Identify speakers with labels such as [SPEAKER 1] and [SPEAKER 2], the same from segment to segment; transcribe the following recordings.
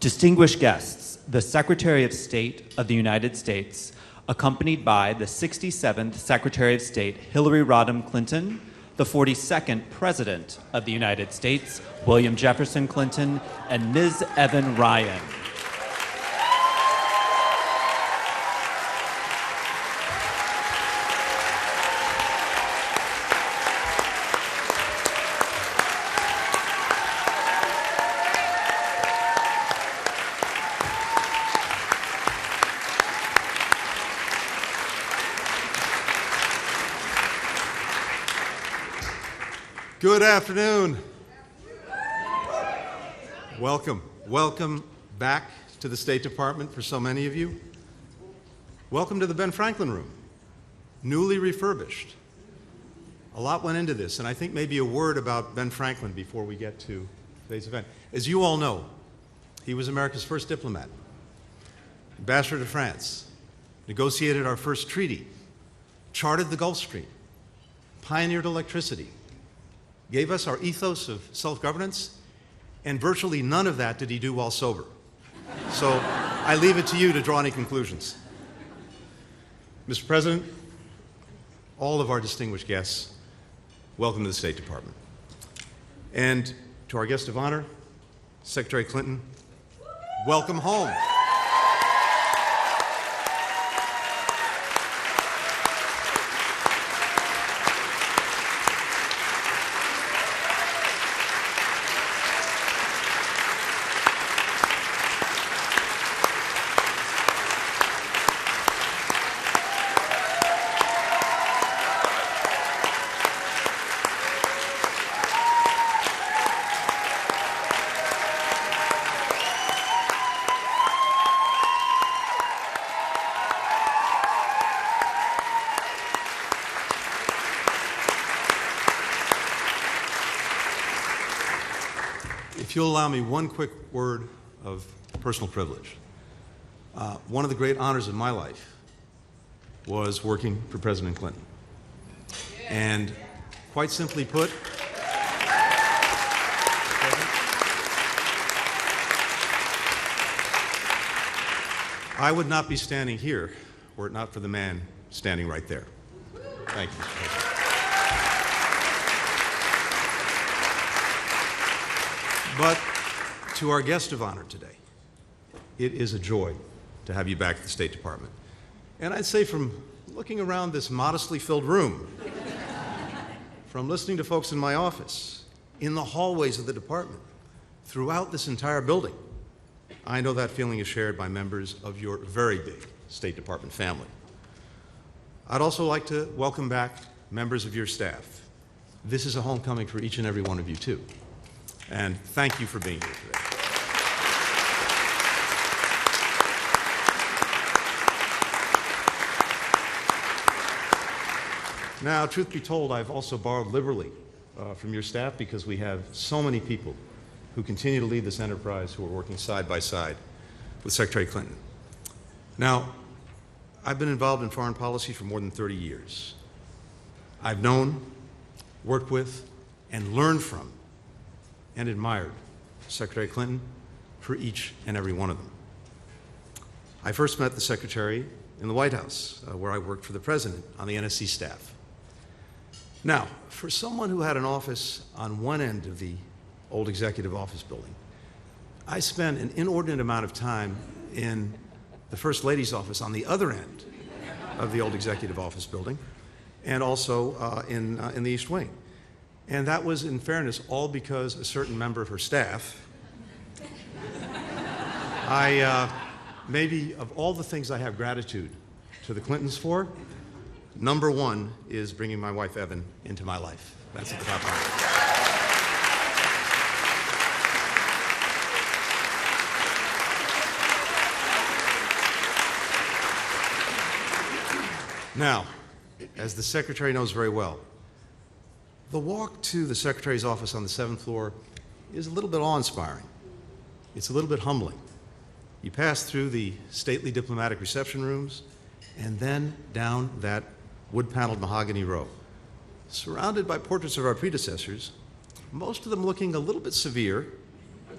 [SPEAKER 1] Distinguished guests, the Secretary of State of the United States, accompanied by the 67th Secretary of State, Hillary Rodham Clinton, the 42nd President of the United States, William Jefferson Clinton, and Ms. Evan Ryan.
[SPEAKER 2] Good afternoon. Welcome back to the State Department for so many of you. Welcome to the Ben Franklin Room, newly refurbished. A lot went into this, and I think maybe a word about Ben Franklin before we get to today's event. As you all know, he was America's first diplomat, ambassador to France, negotiated our first treaty, charted the Gulf Stream, pioneered electricity, gave us our ethos of self-governance, and virtually none of that did he do while sober. So I leave it to you to draw any conclusions. Mr. President, all of our distinguished guests, welcome to the State Department. And to our guest of honor, Secretary Clinton, welcome home. If you'll allow me one quick word of personal privilege. One of the great honors of my life was working for President Clinton. And quite simply put, I would not be standing here were it not for the man standing right there. Thank you, Mr. President. But to our guest of honor today, it is a joy to have you back at the State Department. And I'd say from looking around this modestly filled room, from listening to folks in my office, in the hallways of the department, throughout this entire building, I know that feeling is shared by members of your very big State Department family. I'd also like to welcome back members of your staff. This is a homecoming for each and every one of you, too. And thank you for being here today. Now, truth be told, I've also borrowed liberally from your staff because we have so many people who continue to lead this enterprise who are working side by side with Secretary Clinton. Now, I've been involved in foreign policy for more than 30 years. I've known, worked with, and learned from and admired Secretary Clinton for each and every one of them. I first met the Secretary in the White House, where I worked for the President on the NSC staff. Now, for someone who had an office on one end of the old Executive Office building, I spent an inordinate amount of time in the First Lady's office on the other end of the old Executive Office building, and also in the East Wing. And that was, in fairness, all because a certain member of her staff, maybe of all the things I have gratitude to the Clintons for, number one is bringing my wife, Evan, into my life. That's at the top of my life. Now, as the Secretary knows very well, the walk to the Secretary's office on the 7th floor is a little bit awe-inspiring. It's a little bit humbling. You pass through the stately diplomatic reception rooms and then down that wood-paneled mahogany row, surrounded by portraits of our predecessors, most of them looking a little bit severe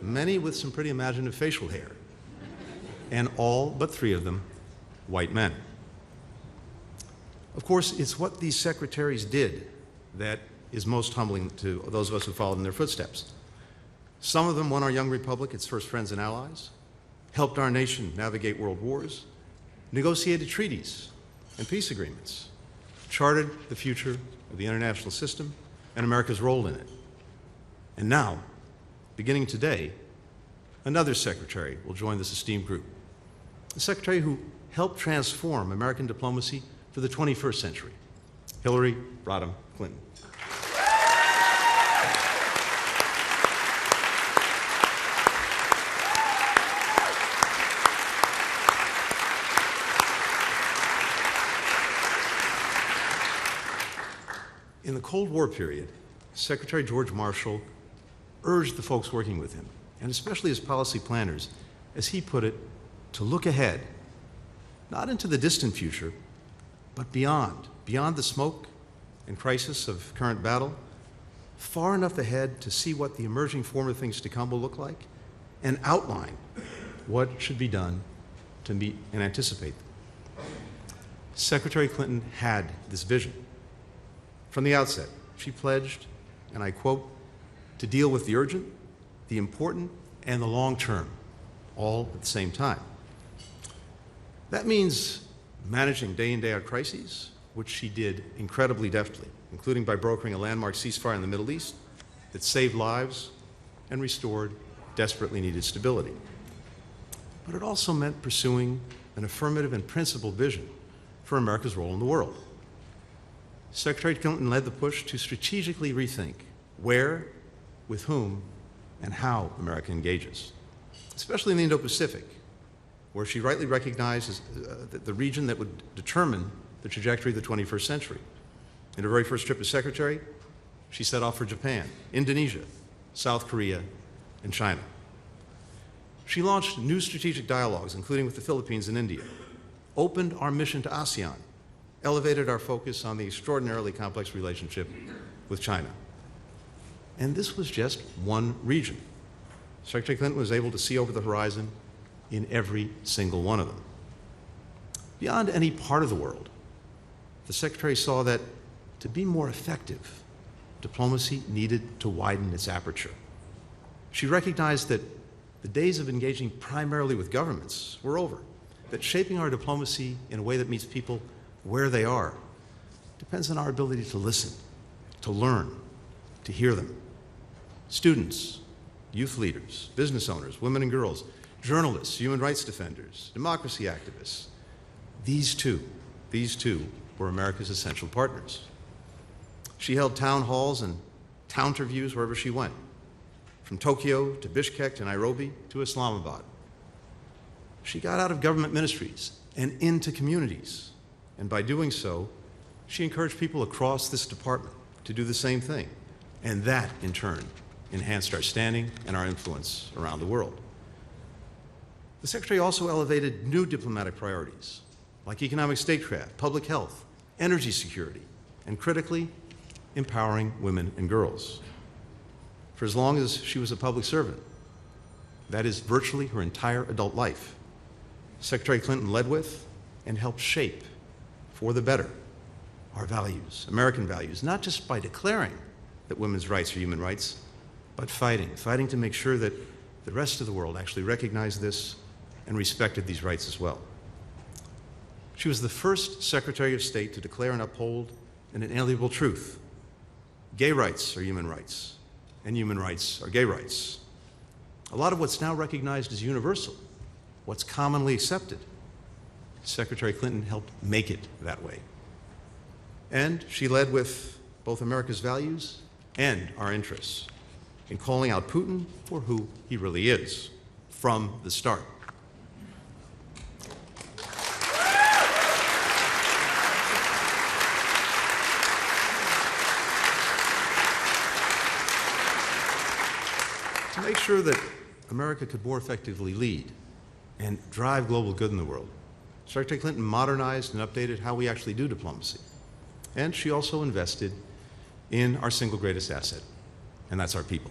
[SPEAKER 2] many with some pretty imaginative facial hair, and all but 3 of them white men. Of course, it's what these secretaries did that is most humbling to those of us who followed in their footsteps. Some of them won our young republic its first friends and allies, helped our nation navigate world wars, negotiated treaties and peace agreements, charted the future of the international system and America's role in it. And now, beginning today, another secretary will join this esteemed group, a secretary who helped transform American diplomacy for the 21st century, Hillary Rodham Clinton. In the Cold War period, Secretary George Marshall urged the folks working with him, and especially his policy planners, as he put it, to look ahead, not into the distant future, but beyond the smoke and crisis of current battle, far enough ahead to see what the emerging form of things to come will look like, and outline what should be done to meet and anticipate them. Secretary Clinton had this vision. From the outset, she pledged, and I quote, to deal with the urgent, the important, and the long term, all at the same time. That means managing day in, day out crises, which she did incredibly deftly, including by brokering a landmark ceasefire in the Middle East that saved lives and restored desperately needed stability. But it also meant pursuing an affirmative and principled vision for America's role in the world. Secretary Clinton led the push to strategically rethink where, with whom, and how America engages, especially in the Indo-Pacific, where she rightly recognizes the region that would determine the trajectory of the 21st century. In her very first trip as secretary, she set off for Japan, Indonesia, South Korea, and China. She launched new strategic dialogues, including with the Philippines and India, opened our mission to ASEAN, elevated our focus on the extraordinarily complex relationship with China. And this was just one region. Secretary Clinton was able to see over the horizon in every single one of them. Beyond any part of the world, the Secretary saw that to be more effective, diplomacy needed to widen its aperture. She recognized that the days of engaging primarily with governments were over, that shaping our diplomacy in a way that meets people where they are depends on our ability to listen, to learn, to hear them. Students, youth leaders, business owners, women and girls, journalists, human rights defenders, democracy activists, these two were America's essential partners. She held town halls and town interviews wherever she went, from Tokyo to Bishkek to Nairobi to Islamabad. She got out of government ministries and into communities. And by doing so, she encouraged people across this department to do the same thing. And that, in turn, enhanced our standing and our influence around the world. The Secretary also elevated new diplomatic priorities, like economic statecraft, public health, energy security, and critically, empowering women and girls. For as long as she was a public servant, that is virtually her entire adult life, Secretary Clinton led with and helped shape for the better our values, American values, not just by declaring that women's rights are human rights, but fighting to make sure that the rest of the world actually recognized this and respected these rights as well. She was the first Secretary of State to declare and uphold an inalienable truth. Gay rights are human rights, and human rights are gay rights. A lot of what's now recognized as universal, what's commonly accepted, Secretary Clinton helped make it that way. And she led with both America's values and our interests in calling out Putin for who he really is from the start. To make sure that America could more effectively lead and drive global good in the world, Secretary Clinton modernized and updated how we actually do diplomacy. And she also invested in our single greatest asset, and that's our people.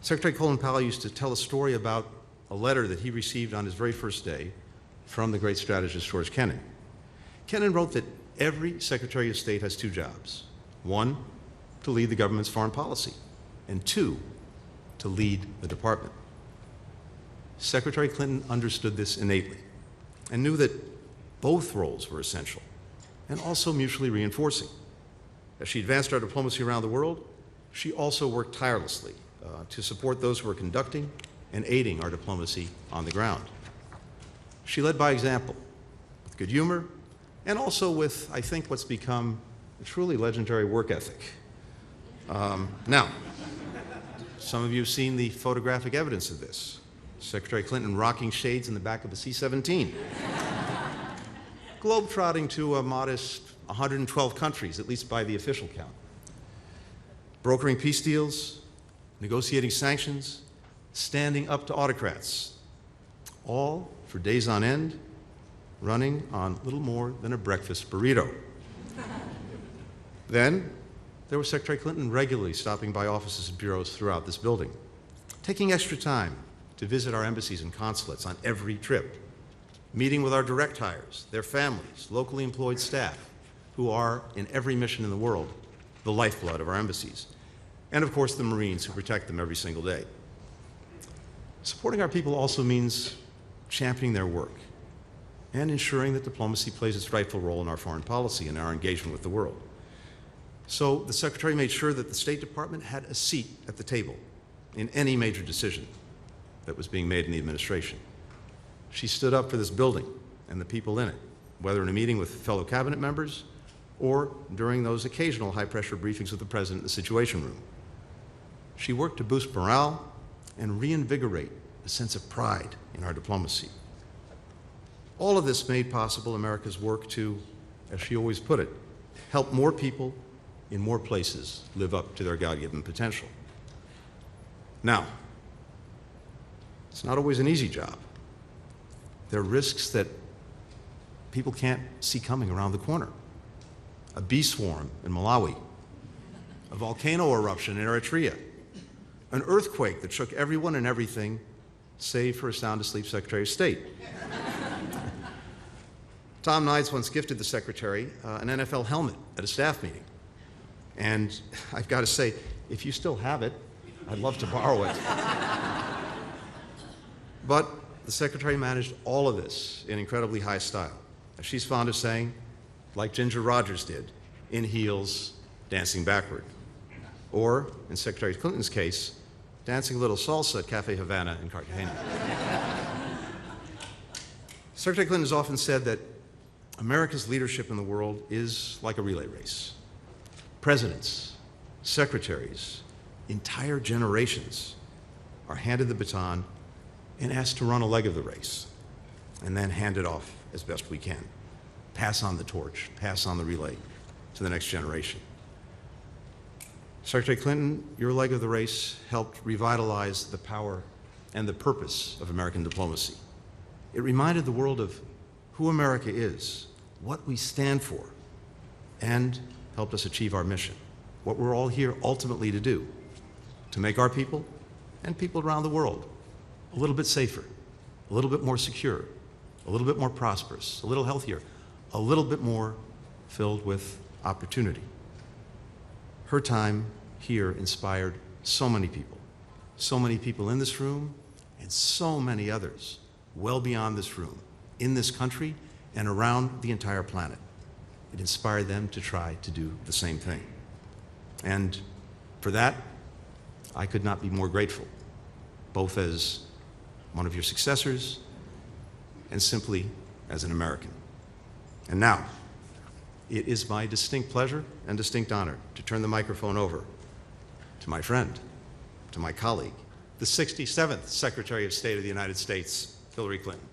[SPEAKER 2] Secretary Colin Powell used to tell a story about a letter that he received on his very first day from the great strategist George Kennan. Kennan wrote that every Secretary of State has two jobs. One, to lead the government's foreign policy, and two, to lead the department. Secretary Clinton understood this innately and knew that both roles were essential and also mutually reinforcing. As she advanced our diplomacy around the world, she also worked tirelessly to support those who were conducting and aiding our diplomacy on the ground. She led by example, with good humor, and also with, I think, what's become a truly legendary work ethic. Now, some of you have seen the photographic evidence of this. Secretary Clinton rocking shades in the back of a C-17. Globetrotting to a modest 112 countries, at least by the official count. Brokering peace deals, negotiating sanctions, standing up to autocrats, all for days on end, running on little more than a breakfast burrito. Then, there was Secretary Clinton regularly stopping by offices and bureaus throughout this building, taking extra time to visit our embassies and consulates on every trip, meeting with our direct hires, their families, locally employed staff, who are, in every mission in the world, the lifeblood of our embassies, and of course the Marines who protect them every single day. Supporting our people also means championing their work and ensuring that diplomacy plays its rightful role in our foreign policy and our engagement with the world. So the Secretary made sure that the State Department had a seat at the table in any major decision that was being made in the administration. She stood up for this building and the people in it, whether in a meeting with fellow cabinet members or during those occasional high-pressure briefings with the President in the Situation Room. She worked to boost morale and reinvigorate a sense of pride in our diplomacy. All of this made possible America's work to, as she always put it, help more people in more places live up to their God-given potential. Now, it's not always an easy job. There are risks that people can't see coming around the corner. A bee swarm in Malawi, a volcano eruption in Eritrea, an earthquake that shook everyone and everything, save for a sound-asleep Secretary of State. Tom Nides once gifted the Secretary an NFL helmet at a staff meeting. And I've got to say, if you still have it, I'd love to borrow it. But the Secretary managed all of this in incredibly high style. As she's fond of saying, like Ginger Rogers did, in heels, dancing backward. Or, in Secretary Clinton's case, dancing a little salsa at Cafe Havana in Cartagena. Secretary Clinton has often said that America's leadership in the world is like a relay race. Presidents, secretaries, entire generations are handed the baton and asked to run a leg of the race, and then hand it off as best we can. Pass on the torch, pass on the relay to the next generation. Secretary Clinton, your leg of the race helped revitalize the power and the purpose of American diplomacy. It reminded the world of who America is, what we stand for, and helped us achieve our mission, what we're all here ultimately to do, to make our people and people around the world a little bit safer, a little bit more secure, a little bit more prosperous, a little healthier, a little bit more filled with opportunity. Her time here inspired so many people in this room and so many others well beyond this room, in this country and around the entire planet. It inspired them to try to do the same thing. And for that, I could not be more grateful, both as one of your successors and simply as an American. And now, it is my distinct pleasure and distinct honor to turn the microphone over to my friend, to my colleague, the 67th Secretary of State of the United States, Hillary Clinton.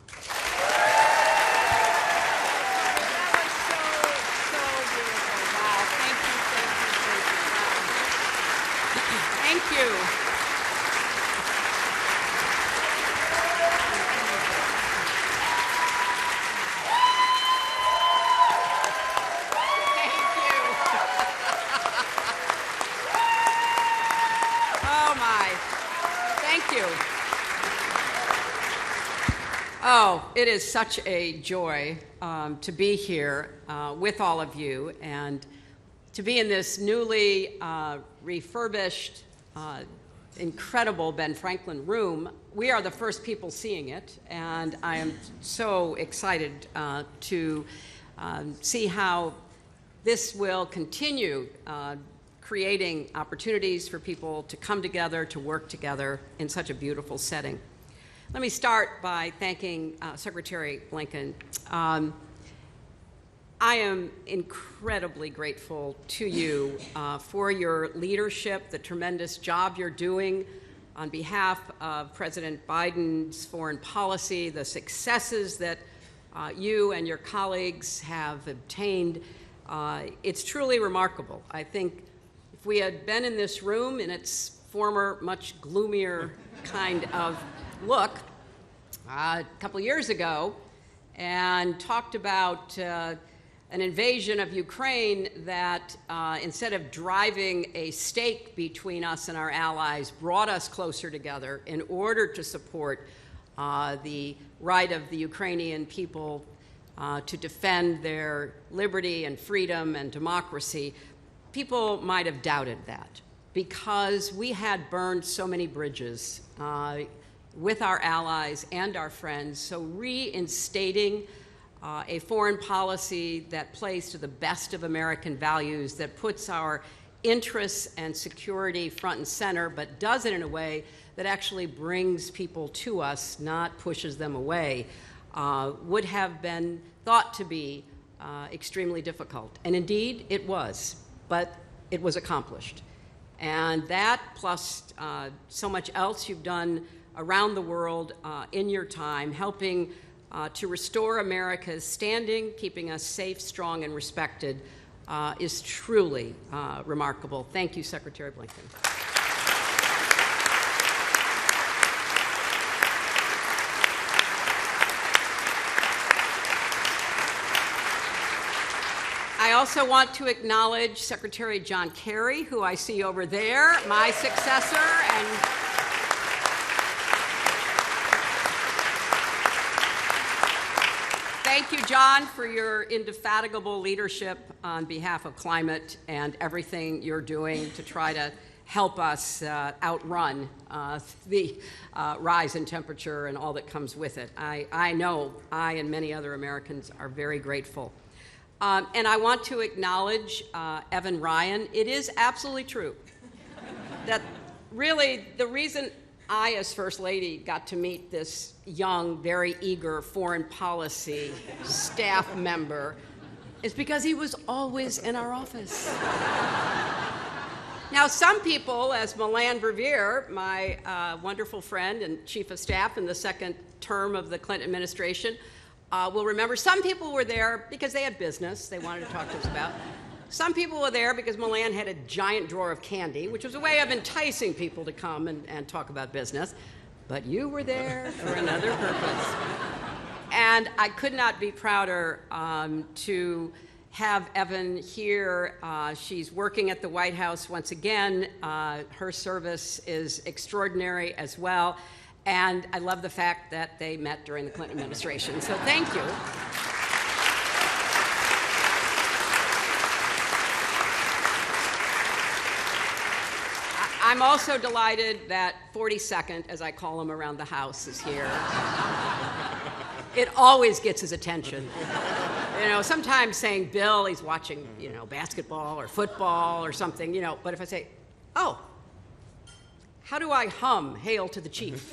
[SPEAKER 3] Thank you. Oh, my. Oh, it is such a joy to be here with all of you and to be in this newly refurbished, incredible Ben Franklin room. We are the first people seeing it, and I am so excited to see how this will continue creating opportunities for people to come together, to work together in such a beautiful setting. Let me start by thanking Secretary Blinken. I am incredibly grateful to you for your leadership, the tremendous job you're doing on behalf of President Biden's foreign policy, the successes that you and your colleagues have obtained. It's truly remarkable. I think if we had been in this room in its former, much gloomier kind of look a couple years ago and talked about an invasion of Ukraine that instead of driving a stake between us and our allies, brought us closer together in order to support the right of the Ukrainian people to defend their liberty and freedom and democracy, people might have doubted that because we had burned so many bridges with our allies and our friends. So reinstating a foreign policy that plays to the best of American values, that puts our interests and security front and center, but does it in a way that actually brings people to us, not pushes them away, would have been thought to be extremely difficult. And indeed, it was, but it was accomplished. And that, plus so much else you've done around the world in your time, helping to restore America's standing, keeping us safe, strong, and respected, is truly remarkable. Thank you, Secretary Blinken. I also want to acknowledge Secretary John Kerry, who I see over there, my successor, and thank you, John, for your indefatigable leadership on behalf of climate and everything you're doing to try to help us outrun the rise in temperature and all that comes with it. I know I and many other Americans are very grateful. And I want to acknowledge Evan Ryan. It is absolutely true that really the reason I, as First Lady, got to meet this young, very eager foreign policy staff member is because he was always in our office. Now, some people, as Milan Verveer, my wonderful friend and chief of staff in the second term of the Clinton administration, will remember some people were there because they had business they wanted to talk to us about. Some people were there because Milan had a giant drawer of candy, which was a way of enticing people to come and talk about business. But you were there for another purpose. And I could not be prouder to have Evan here. She's working at the White House once again. Her service is extraordinary as well. And I love the fact that they met during the Clinton administration. So thank you. I'm also delighted that 42nd, as I call him around the house, is here. It always gets his attention. You know, sometimes saying Bill, he's watching, basketball or football or something, but if I say, oh, how do I hum Hail to the Chief?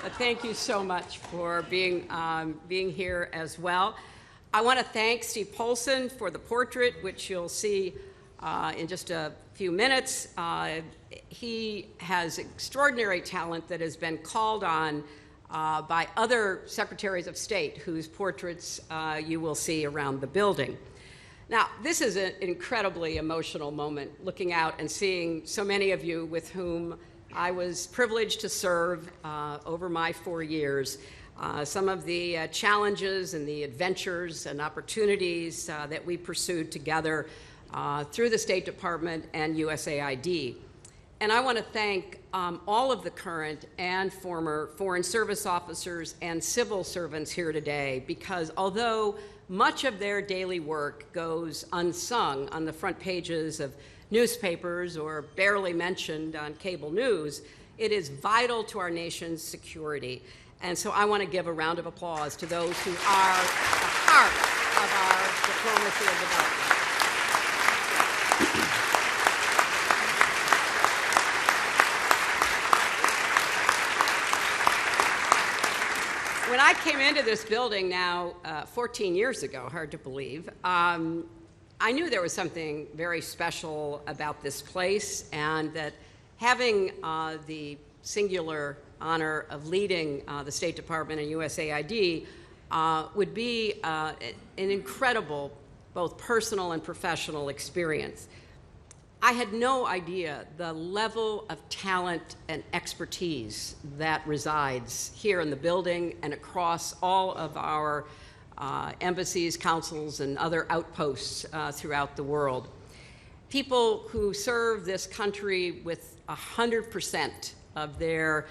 [SPEAKER 3] But thank you so much for being here as well. I want to thank Steve Polson for the portrait, which you'll see in just a few minutes. He has extraordinary talent that has been called on by other secretaries of state whose portraits you will see around the building. Now, this is an incredibly emotional moment, looking out and seeing so many of you with whom I was privileged to serve over my 4 years. Some of the challenges and the adventures and opportunities that we pursued together through the State Department and USAID. And I want to thank all of the current and former Foreign Service officers and civil servants here today, because although much of their daily work goes unsung on the front pages of newspapers or barely mentioned on cable news, it is vital to our nation's security. And so I want to give a round of applause to those who are the heart of our diplomacy and development. When I came into this building now 14 years ago, hard to believe, I knew there was something very special about this place, and that having the singular honor of leading the State Department and USAID would be an incredible, both personal and professional experience. I had no idea the level of talent and expertise that resides here in the building and across all of our embassies, consuls, and other outposts throughout the world. People who serve this country with 100% of their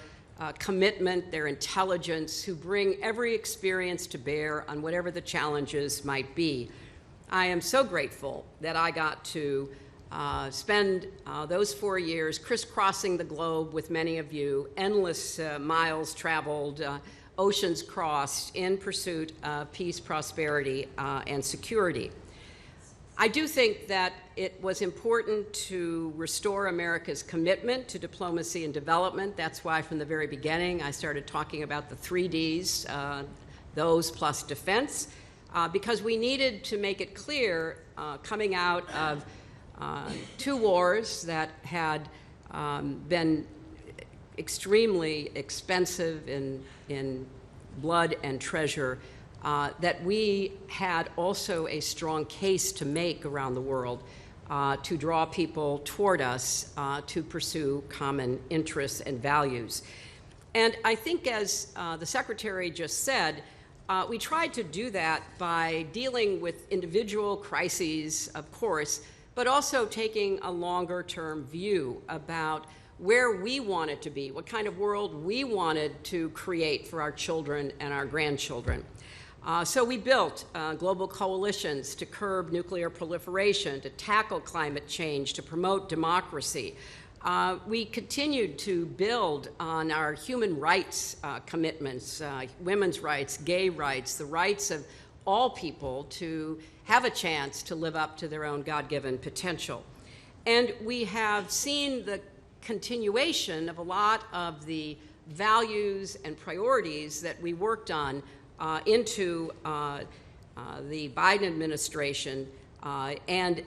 [SPEAKER 3] commitment, their intelligence, who bring every experience to bear on whatever the challenges might be. I am so grateful that I got to spend those 4 years crisscrossing the globe with many of you, endless miles traveled, oceans crossed in pursuit of peace, prosperity, and security. I do think that it was important to restore America's commitment to diplomacy and development. That's why from the very beginning I started talking about the 3 Ds, those plus defense, because we needed to make it clear coming out of 2 wars that had been extremely expensive in blood and treasure, that we had also a strong case to make around the world to draw people toward us to pursue common interests and values. And I think, as the Secretary just said, we tried to do that by dealing with individual crises, of course, but also taking a longer-term view about where we wanted to be, what kind of world we wanted to create for our children and our grandchildren. So we built global coalitions to curb nuclear proliferation, to tackle climate change, to promote democracy. We continued to build on our human rights commitments, women's rights, gay rights, the rights of all people to have a chance to live up to their own God-given potential. And we have seen the continuation of a lot of the values and priorities that we worked on into the Biden administration. And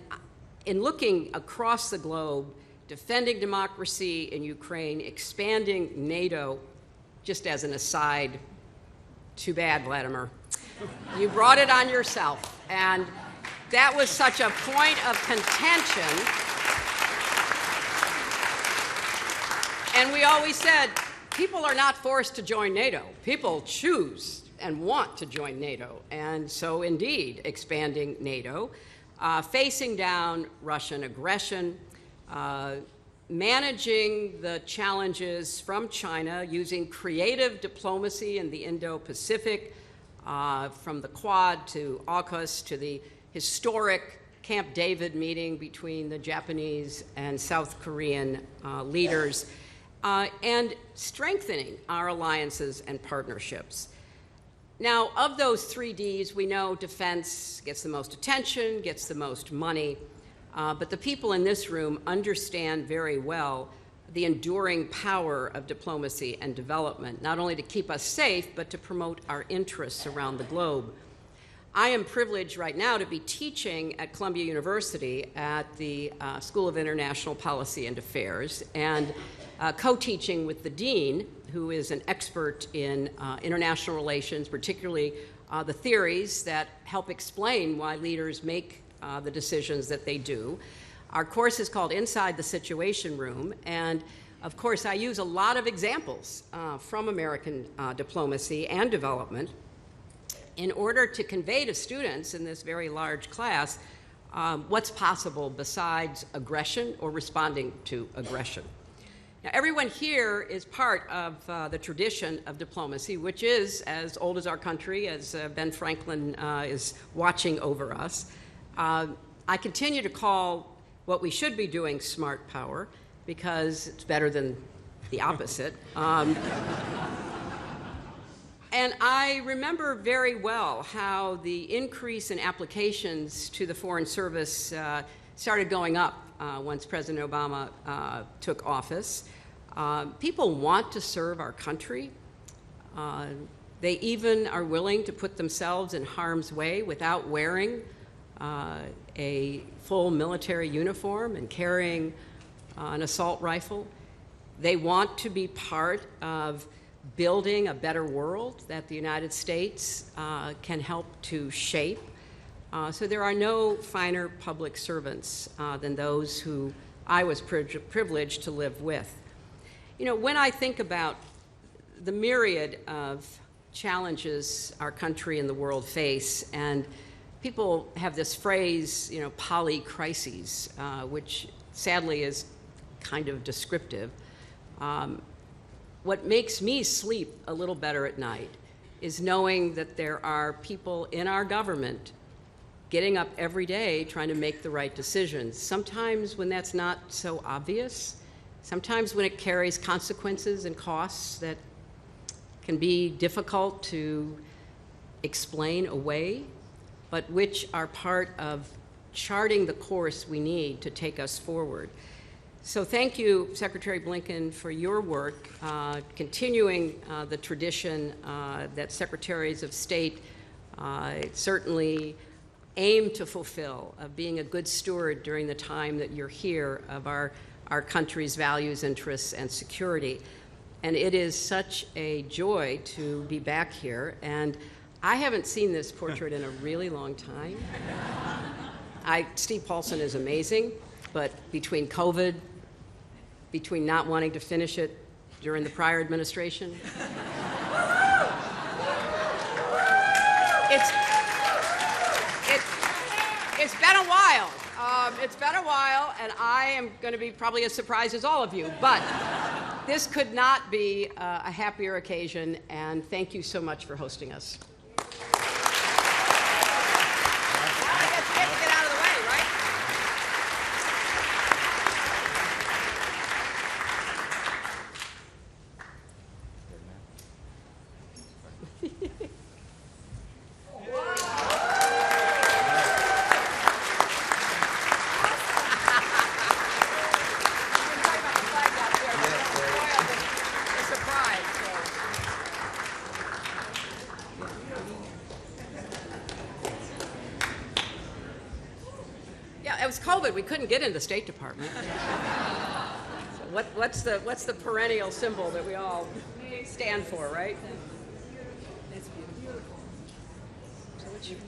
[SPEAKER 3] in looking across the globe, defending democracy in Ukraine, expanding NATO, just as an aside, too bad, Vladimir. You brought it on yourself, and that was such a point of contention. And we always said, people are not forced to join NATO. People choose and want to join NATO. And so, indeed, expanding NATO, facing down Russian aggression, managing the challenges from China using creative diplomacy in the Indo-Pacific, from the Quad to AUKUS to the historic Camp David meeting between the Japanese and South Korean leaders, and strengthening our alliances and partnerships. Now, of those 3 Ds, we know defense gets the most attention, gets the most money, but the people in this room understand very well the enduring power of diplomacy and development, not only to keep us safe, but to promote our interests around the globe. I am privileged right now to be teaching at Columbia University at the School of International Policy and Affairs, and co-teaching with the dean, who is an expert in international relations, particularly the theories that help explain why leaders make the decisions that they do. Our course is called Inside the Situation Room, and of course I use a lot of examples from American diplomacy and development in order to convey to students in this very large class what's possible besides aggression or responding to aggression. Now, everyone here is part of the tradition of diplomacy, which is as old as our country, as Ben Franklin is watching over us. I continue to call what we should be doing smart power, because it's better than the opposite. And I remember very well how the increase in applications to the Foreign Service started going up once President Obama took office. People want to serve our country. They even are willing to put themselves in harm's way without wearing a full military uniform and carrying an assault rifle. They want to be part of building a better world that the United States can help to shape. So there are no finer public servants than those who I was privileged to live with. You know, when I think about the myriad of challenges our country and the world face, and people have this phrase, you know, polycrises, which sadly is kind of descriptive. What makes me sleep a little better at night is knowing that there are people in our government getting up every day trying to make the right decisions. Sometimes when that's not so obvious, sometimes when it carries consequences and costs that can be difficult to explain away, but which are part of charting the course we need to take us forward. So thank you, Secretary Blinken, for your work, continuing the tradition that Secretaries of State certainly aim to fulfill, of being a good steward during the time that you're here of our country's values, interests, and security. And it is such a joy to be back here. And I haven't seen this portrait in a really long time. Steve Paulson is amazing, but between COVID, between not wanting to finish it during the prior administration, it's been a while. It's been a while, and I am going to be probably as surprised as all of you, but this could not be a happier occasion, and thank you so much for hosting us. Get out of the way, right? It was COVID. We couldn't get into the State Department. So what's the perennial symbol that we all stand for, right? It's beautiful. So what's your